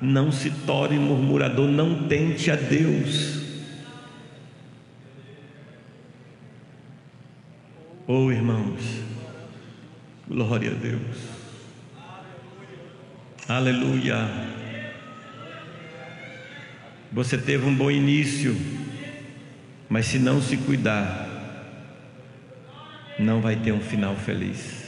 não se torne murmurador, não tente a Deus. Oh, irmãos, glória a Deus, aleluia. Você teve um bom início, mas se não se cuidar, não vai ter um final feliz.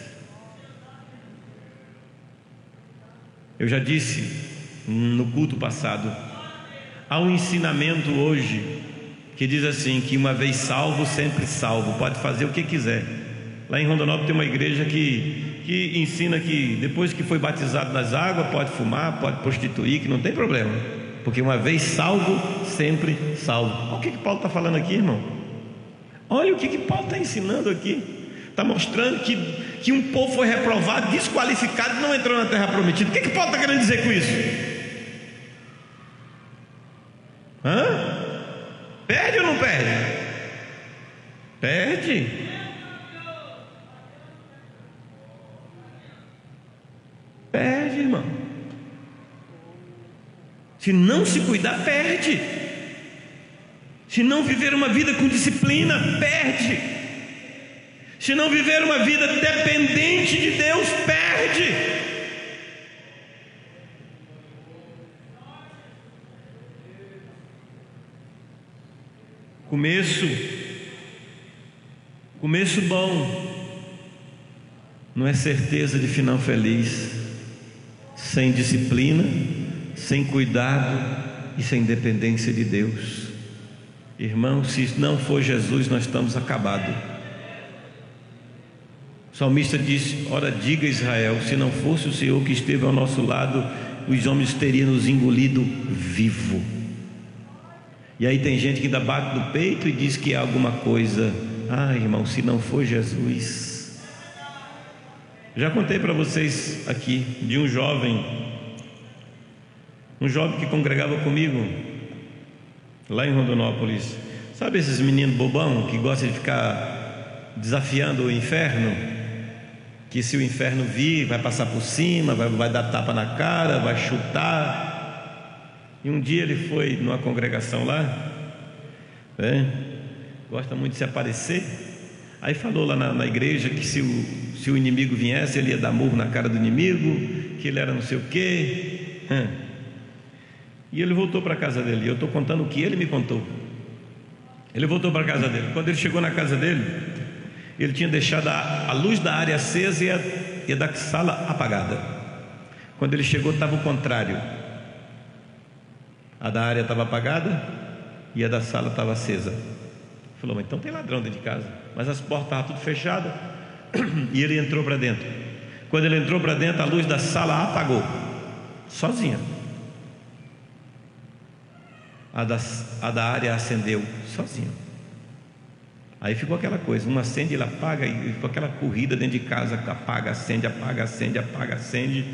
Eu já disse no culto passado, há um ensinamento hoje que diz assim, que uma vez salvo, sempre salvo, pode fazer o que quiser. Lá em Rondonópolis tem uma igreja que ensina que depois que foi batizado nas águas, pode fumar, pode prostituir, que não tem problema, porque uma vez salvo, sempre salvo. Olha o que Paulo está falando aqui, irmão. Olha o que Paulo está ensinando aqui. Está mostrando que um povo foi reprovado, desqualificado e não entrou na terra prometida. O que Paulo está querendo dizer com isso? Perde ou não perde? Perde. Perde, irmão. Se não se cuidar, perde. Se não viver uma vida com disciplina, perde. Se não viver uma vida dependente de Deus, perde. Começo bom não é certeza de final feliz. Sem disciplina, sem cuidado e sem dependência de Deus, irmão, se não for Jesus, nós estamos acabados. O salmista disse, ora diga Israel, se não fosse o Senhor que esteve ao nosso lado, os homens teriam nos engolido vivo. E aí tem gente que ainda bate no peito e diz que é alguma coisa. Irmão, se não for Jesus. Já contei para vocês aqui de um jovem que congregava comigo lá em Rondonópolis. Sabe esses meninos bobão que gostam de ficar desafiando o inferno? Que se o inferno vir, vai passar por cima, vai dar tapa na cara, vai chutar. E um dia ele foi numa congregação lá, gosta muito de se aparecer. Aí falou lá na igreja que se o inimigo viesse, ele ia dar murro na cara do inimigo, que ele era não sei o quê. E ele voltou para a casa dele. Eu estou contando o que ele me contou. Ele voltou para a casa dele. Quando ele chegou na casa dele, ele tinha deixado a luz da área acesa e a da sala apagada. Quando ele chegou, estava o contrário. A da área estava apagada e a da sala estava acesa. Falou, mas então tem ladrão dentro de casa. Mas as portas estavam tudo fechadas. E ele entrou para dentro. Quando ele entrou para dentro, a luz da sala apagou, sozinha. A da área acendeu, sozinha. Aí ficou aquela coisa, um acende, ele apaga, e ficou aquela corrida dentro de casa, apaga, acende, apaga, acende, apaga, acende.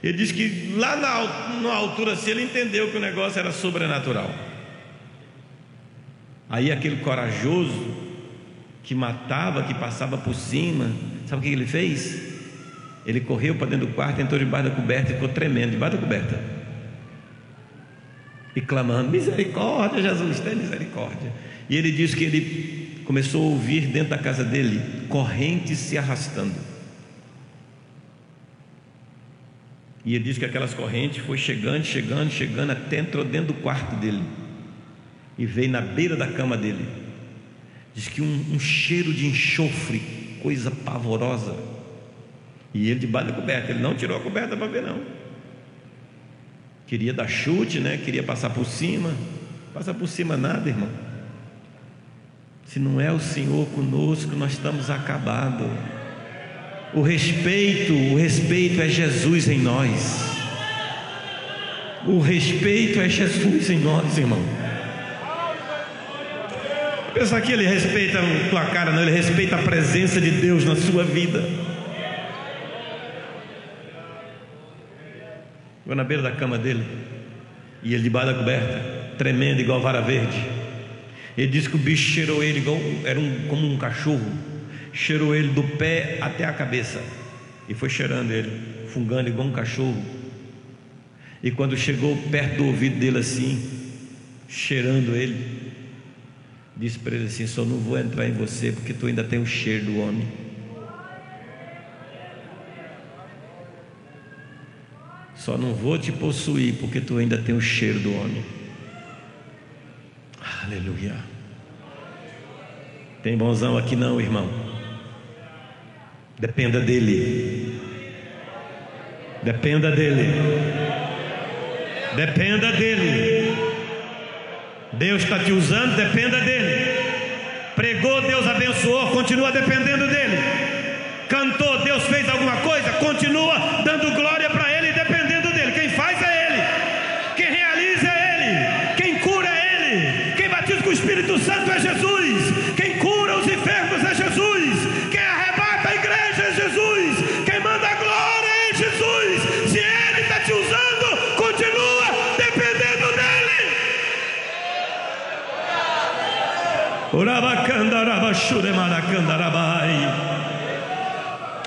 Ele disse que lá na altura assim, ele entendeu que o negócio era sobrenatural. Aí aquele corajoso que matava, que passava por cima, sabe o que ele fez? Ele correu para dentro do quarto, entrou debaixo da coberta e ficou tremendo debaixo da coberta e clamando, misericórdia, Jesus, tem misericórdia. E ele disse que ele começou a ouvir dentro da casa dele correntes se arrastando. E ele disse que aquelas correntes foi chegando até entrou dentro do quarto dele e veio na beira da cama dele. Diz que um cheiro de enxofre, coisa pavorosa. E ele debaixo da coberta, ele não tirou a coberta para ver não. Queria dar chute, né? Queria passar por cima. Passa por cima nada, irmão. Se não é o Senhor conosco, nós estamos acabados. O respeito é Jesus em nós. O respeito é Jesus em nós, irmão. Pensa que ele respeita a tua cara, não, ele respeita a presença de Deus na sua vida. Ficou na beira da cama dele, e ele debaixo da coberta, tremendo igual vara verde. Ele disse que o bicho cheirou ele igual, como um cachorro, cheirou ele do pé até a cabeça, e foi cheirando ele, fungando igual um cachorro. E quando chegou perto do ouvido dele assim, cheirando ele, disse para ele assim: só não vou entrar em você porque tu ainda tem o cheiro do homem. Só não vou te possuir porque tu ainda tem o cheiro do homem. Aleluia. Tem bonzão aqui não, irmão. Dependa dele. Dependa dele. Dependa dele. Deus está te usando, dependa dele. Pregou, Deus abençoou, continua dependendo dele. Cantou, Deus fez alguma coisa, continua dando glória para ele, dependendo dele. Quem faz é ele, quem realiza é ele, quem cura é ele, quem batiza com o Espírito Santo é Jesus, quem cura os enfermos é Jesus, quem arrebata a igreja é Jesus, quem manda a glória é Jesus. Se ele está te usando, continua dependendo dele.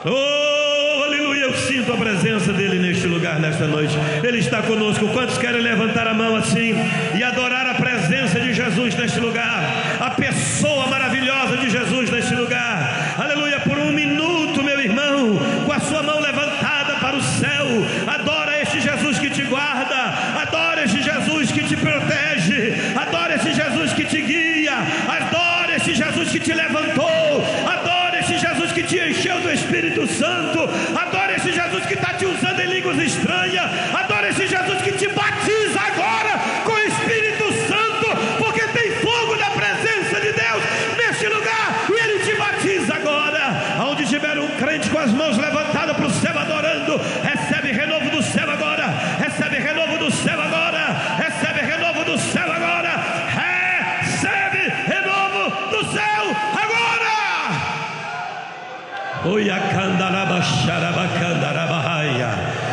Oh, aleluia, eu sinto a presença dele neste lugar, nesta noite. Ele está conosco. Quantos querem levantar a mão assim e adorar a presença de Jesus neste lugar, a pessoa maravilhosa de Jesus neste lugar? Aleluia, por um minuto, meu irmão, com a sua mão levantada para o céu, adora este Jesus que te guarda, adora este Jesus que te protege, adora este Jesus que te guia, adora este Jesus que te levantou, adora este Jesus que te encheu do Espírito Santo, adora esse Jesus que está te usando em línguas estranhas, adora esse Jesus que te batiza agora com o Espírito Santo, porque tem fogo da presença de Deus neste lugar, e ele te batiza agora. Aonde tiver um crente com as mãos levantadas para o céu adorando, recebe renovo do céu agora, recebe renovo do céu agora, recebe renovo do céu agora, recebe renovo do céu agora. Oia candaraba xaraba candarabahaya,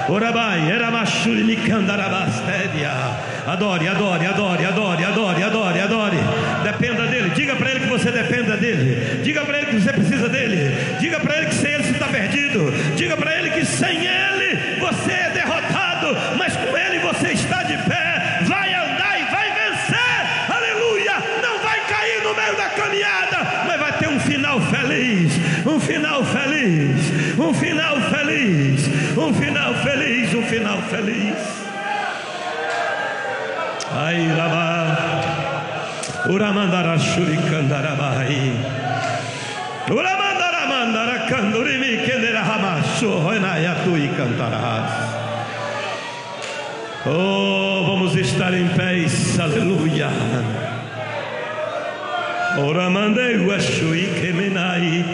orabai era machuri me candarabastedia. Adore, adore, adore, adore, adore, adore, adore. Dependa dele. Diga para ele que você dependa dele. Diga para ele que você precisa dele. Diga para ele que sem ele você está perdido. Diga para ele que sem ele você é derrotado, mas com ele você está de pé. Vai andar e vai vencer. Aleluia. Não vai cair no meio da caminhada, mas vai ter um final feliz. Um final feliz. Um final feliz. Um final feliz. Um final feliz. Ai rabá, uramandara shurikandarabai, uramandara mandara kandurimi kendera hamasu hoinayatui cantarás. Oh, vamos estar em pés, aleluia. Oramandei uashui kemenai,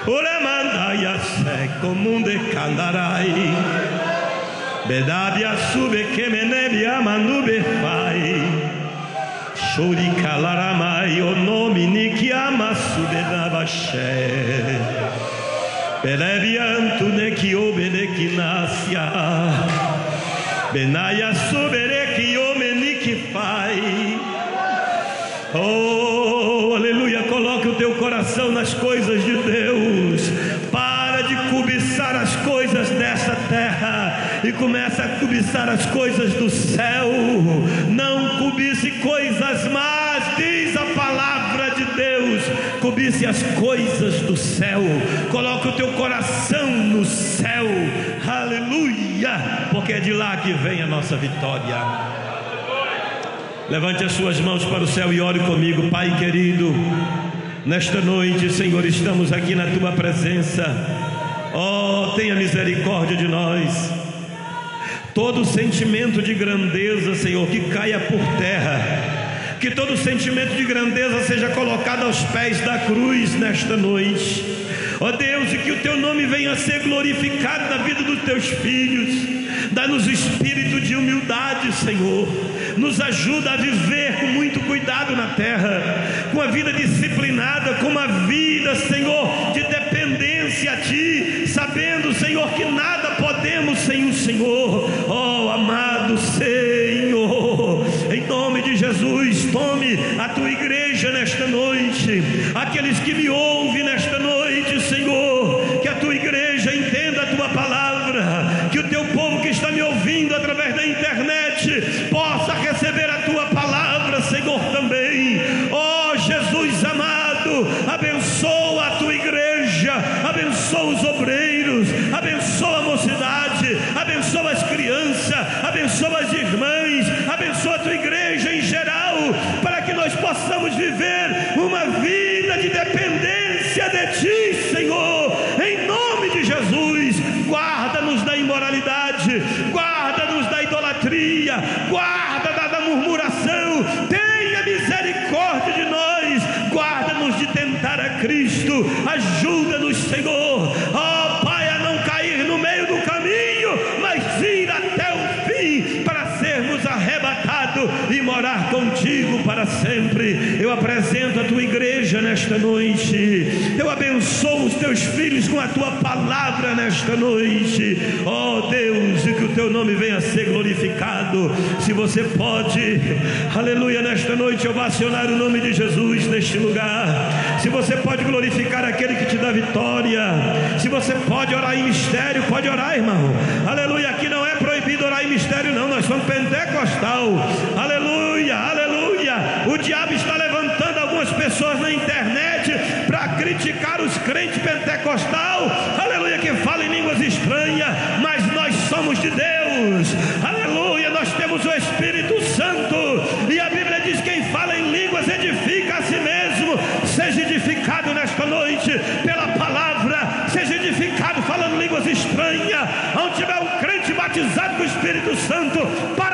uramandaya se comunde candarai. Bedabia sube que menebia mandube fai, chori calaramai o nome nikiama sube da baixé, bedabia antune que obede que nascia, benaia subere que homem que fai. Oh, aleluia, coloque o teu coração nas coisas de Deus. Para de cobiçar as coisas dessa terra e começa a cobiçar as coisas do céu. Não cobice coisas más, diz a palavra de Deus. Cobice as coisas do céu. Coloque o teu coração no céu. Aleluia, porque é de lá que vem a nossa vitória. Levante as suas mãos para o céu e ore comigo. Pai querido, nesta noite, Senhor, estamos aqui na tua presença. Oh, tenha misericórdia de nós. Todo sentimento de grandeza, Senhor, que caia por terra. Que todo sentimento de grandeza seja colocado aos pés da cruz nesta noite. Ó Deus, e que o teu nome venha a ser glorificado na vida dos teus filhos. Dá-nos espírito de humildade, Senhor. Nos ajuda a viver com muito cuidado na terra, com a vida disciplinada, com uma vida, Senhor, de dependência a Ti, sabendo, Senhor, que nada podemos podemos sem o Senhor. Oh, amado Senhor, em nome de Jesus, tome a tua igreja nesta noite, aqueles que me ouvem nesta noite, Senhor, que a tua igreja entenda a tua palavra, que o teu povo que está me ouvindo através da internet possa receber a tua palavra, Senhor, também. Oh, Jesus amado, abençoa a tua igreja, abençoa os obreiros, abençoa a mocidade, abençoa as crianças, abençoa as irmãs, abençoa a tua igreja em geral, para que nós possamos viver uma vida de dependência de ti, Senhor, em nome de Jesus. Guarda-nos da imoralidade, guarda-nos da idolatria, guarda-nos da murmuração, tenha misericórdia de nós, guarda-nos de tentar a Cristo, ajuda-nos, Senhor, ó Pai, a não cair no meio do caminho, mas ir até o fim, para sermos arrebatados e morar contigo para sempre. Eu apresento a tua igreja nesta noite, eu abençoo os teus filhos com a tua palavra nesta noite, ó Deus, e que o teu nome venha a ser glorificado. Se você pode, aleluia, nesta noite ovacionar o nome de Jesus neste lugar, se você pode glorificar aquele que te dá vitória, se você pode orar em mistério, pode orar, irmão, aleluia. Aqui não é proibido orar em mistério, não, nós somos pentecostal, aleluia, aleluia. O diabo está levantando algumas pessoas na internet para criticar os crentes pentecostal, aleluia, que falam em línguas estranhas, mas nós somos de Deus, aleluia, nós temos o Espírito Santo, e a Bíblia diz: quem fala em línguas edifica a si mesmo. Seja edificado nesta noite pela palavra, seja edificado falando línguas estranhas, onde tiver um crente batizado com o Espírito Santo, para